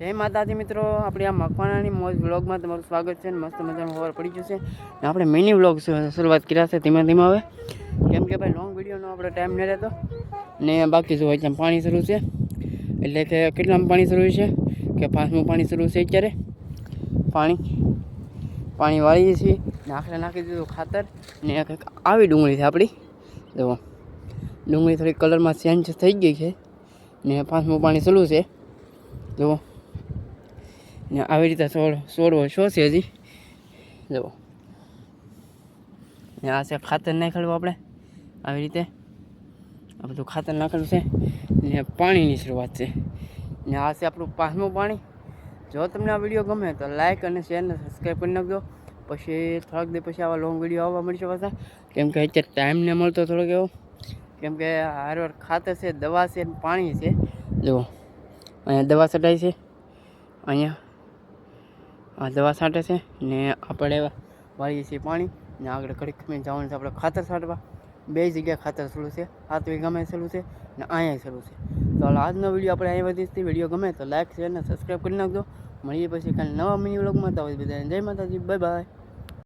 જય માતાજી મિત્રો, આપણી આ મકવાણાની મોજ વ્લોગમાં તમારું સ્વાગત છે. મસ્ત મજાનું ખબર પડી ગયું છે ને આપણે મિની વ્લોગ શરૂઆત કર્યા છે ધીમે ધીમે હવે, કેમ કે ભાઈ લોંગ વિડીયોનો આપણે ટાઈમ ન રહેતો ને બાકી જો અત્યારે પાણી શરૂ છે. એટલે કે કેટલામાં પાણી શરૂ છે કે 5મું પાણી શરૂ છે. અત્યારે પાણી વાળીએ છીએ ને આખરે નાખી દીધું ખાતર ને કંઈક આવી ડુંગળી છે આપણી. જુઓ ડુંગળી થોડી કલરમાં ચેન્જ થઈ ગઈ છે ને 5મું પાણી શરૂ છે. જુઓ ને આવી રીતે છોડવો છે હજી. જુઓ ને આ છે ખાતર નાખેલું આપણે આવી રીતે આ બધું ખાતર નાખેલું છે ને પાણીની શરૂઆત છે ને આ છે આપણું 5મું પાણી. જો તમને આ વિડીયો ગમે તો લાઇક અને શેર ને સબસ્ક્રાઈબ કરી નાખજો. પછી થોડાક દિવસ પછી આવા લોંગ વિડીયો આવવા મળશે પાછા, કેમ કે અત્યારે ટાઈમ ન મળતો થોડોક એવો, કેમ કે હારવાર ખાતર છે, દવા છે, પાણી છે. જુઓ અહીંયા દવા છટાય છે, અહીંયા આ દવા છાંટે છે ને આપણે વાળીએ છીએ પાણી ને આગળ ઘડીક ખમીને જવાનું છે આપણે ખાતર છાંટવા. 2 જગ્યાએ ખાતર શરૂ છે, 7 વીઘામાં શરૂ છે ને અહીંયા શરૂ છે. તો આજનો વિડીયો આપણે અહીં વધીથી વિડીયો ગમે તો લાઈક શેર ને સબસ્ક્રાઈબ કરી નાખજો. મળીએ પછી કાલે નવા મિની વ્લોગમાં. તો બધાને જય માતાજી, બાય બાય.